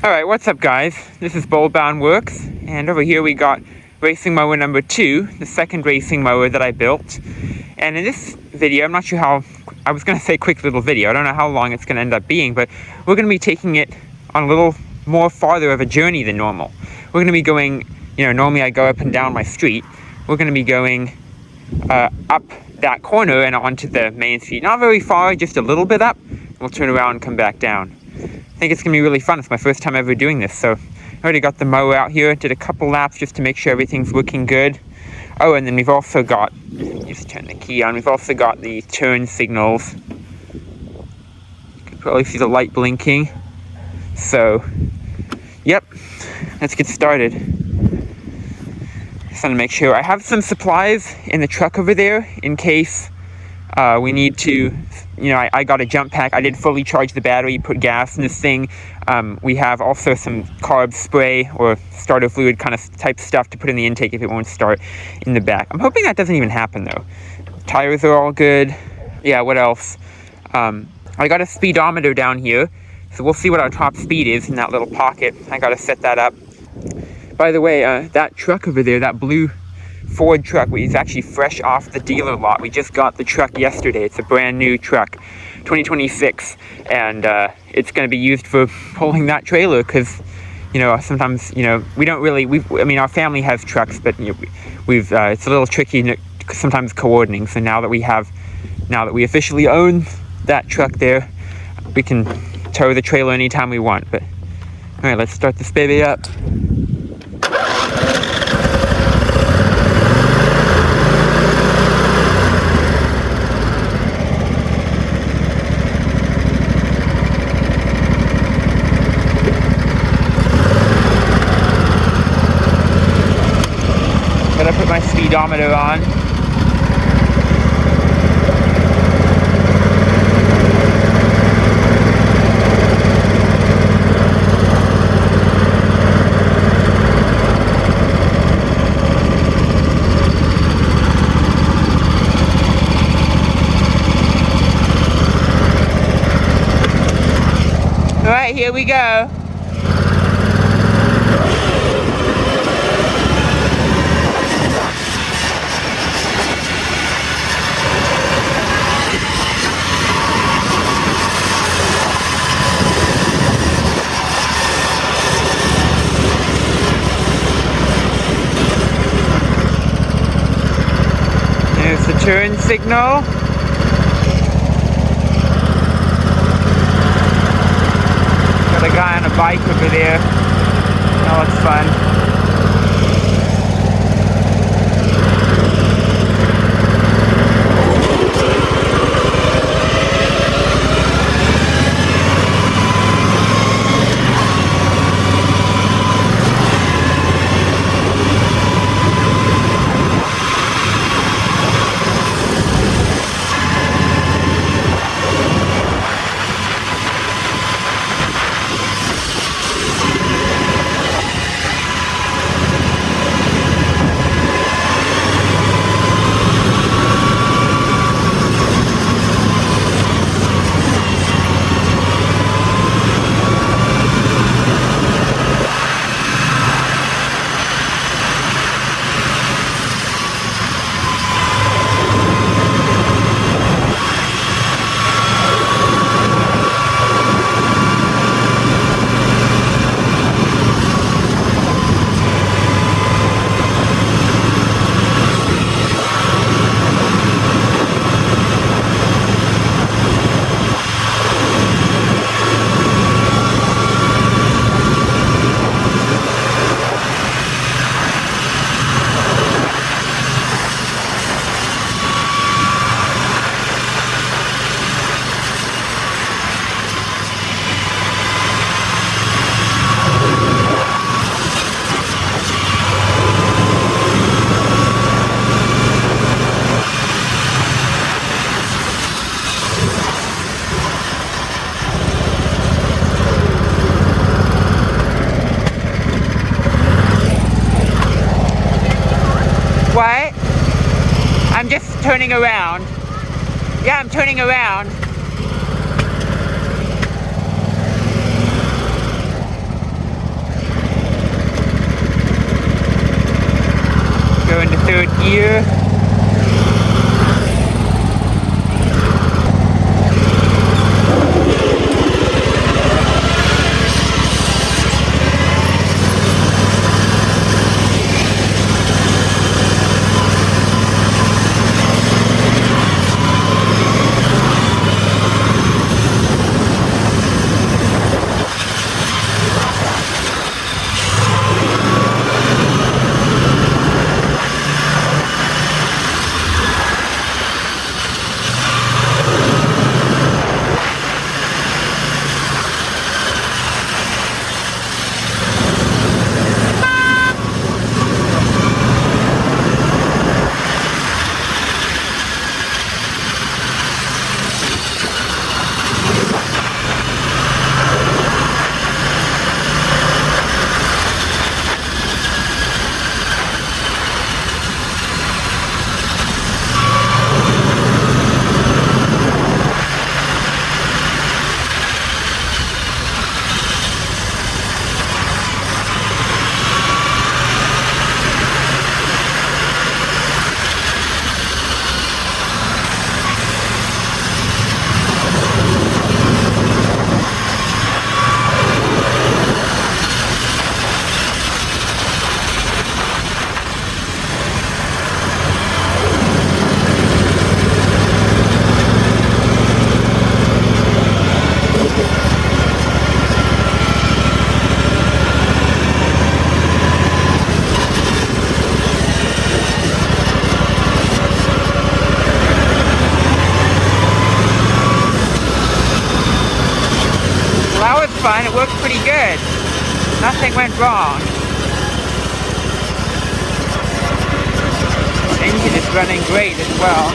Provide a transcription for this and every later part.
Alright, what's up guys? This is Boldbound Works, and over here we got racing mower number 2, the second racing mower that I built. And in this video, I'm not sure how, I was going to say quick little video, I don't know how long it's going to end up being, but we're going to be taking it on a little more farther of a journey than normal. We're going to be going, normally I go up and down my street. We're going to be going up that corner and onto the main street. Not very far, just a little bit up. We'll turn around and come back down. I think it's going to be really fun. It's my first time ever doing this, so I already got the mower out here, did a couple laps just to make sure everything's looking good. Oh, and then we've also got, just turn the key on, we've also got the turn signals. You can probably see the light blinking. So, yep, let's get started. Just want to make sure. I have some supplies in the truck over there in case we need to, I got a jump pack. I did fully charge the battery, put gas in this thing. We have also some carb spray or starter fluid kind of type stuff to put in the intake if it won't start in the back. I'm hoping that doesn't even happen though. Tires are all good. Yeah, what else? I got a speedometer down here, so we'll see what our top speed is in that little pocket. I got to set that up. By the way, that truck over there, that blue Ford truck, is actually fresh off the dealer lot. We just got the truck yesterday. It's a brand new truck, 2026, and it's going to be used for pulling that trailer because, sometimes, we don't really, our family has trucks, but it's a little tricky sometimes coordinating. So now that we officially own that truck there, we can tow the trailer anytime we want. But all right, let's start this baby up. I put my speedometer on. All right, here we go. There's the turn signal. Got a guy on a bike over there. Oh, it's fun. What? I'm just turning around. Yeah, I'm turning around. third gear. Fun. It worked pretty good. Nothing went wrong. The engine is running great as well.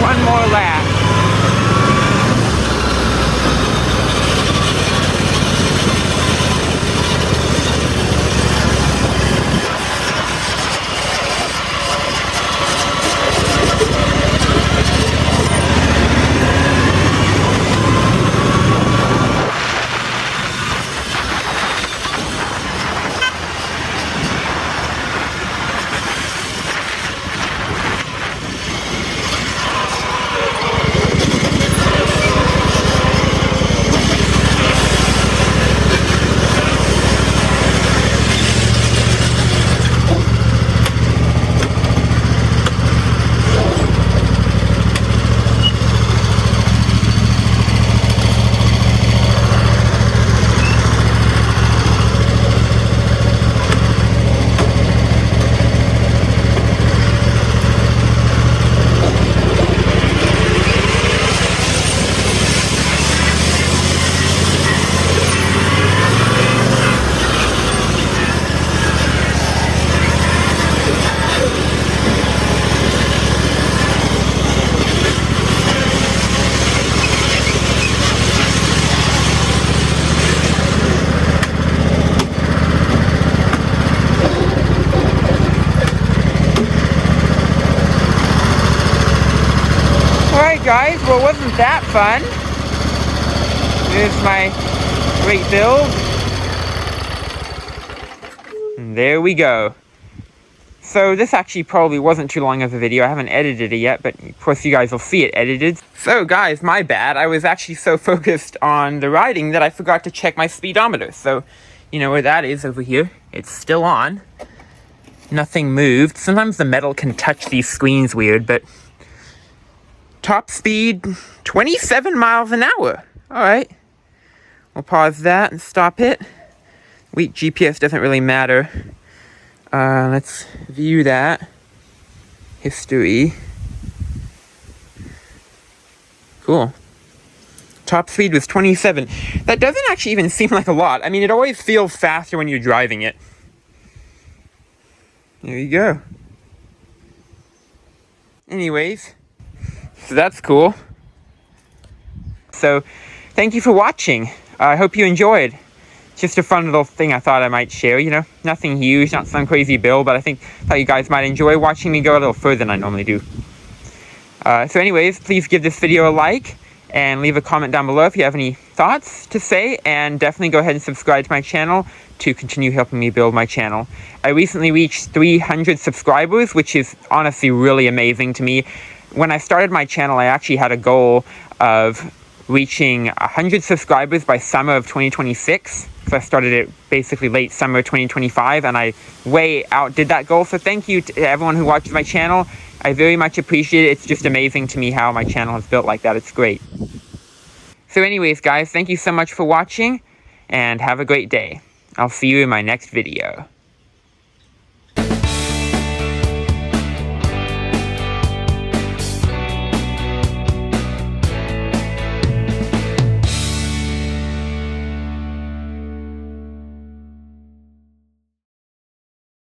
One more lap. Guys, well, wasn't that fun? There's my great build. And there we go. So this actually probably wasn't too long of a video. I haven't edited it yet, but of course you guys will see it edited. So guys, my bad. I was actually so focused on the riding that I forgot to check my speedometer. So, you know where that is over here. It's still on. Nothing moved. Sometimes the metal can touch these screens weird, but top speed, 27 miles an hour. All right. We'll pause that and stop it. Weak GPS doesn't really matter. Let's view that. History. Cool. Top speed was 27. That doesn't actually even seem like a lot. I mean, it always feels faster when you're driving it. There you go. Anyways, so that's cool. So, thank you for watching. I hope you enjoyed. Just a fun little thing I thought I might share, you know. Nothing huge, not some crazy build, but I thought you guys might enjoy watching me go a little further than I normally do. So anyways, please give this video a like and leave a comment down below if you have any thoughts to say, and definitely go ahead and subscribe to my channel to continue helping me build my channel. I recently reached 300 subscribers, which is honestly really amazing to me. When I started my channel, I actually had a goal of reaching 100 subscribers by summer of 2026. So I started it basically late summer 2025, and I way outdid that goal. So thank you to everyone who watches my channel. I very much appreciate it. It's just amazing to me how my channel has built like that. It's great. So anyways, guys, thank you so much for watching, and have a great day. I'll see you in my next video.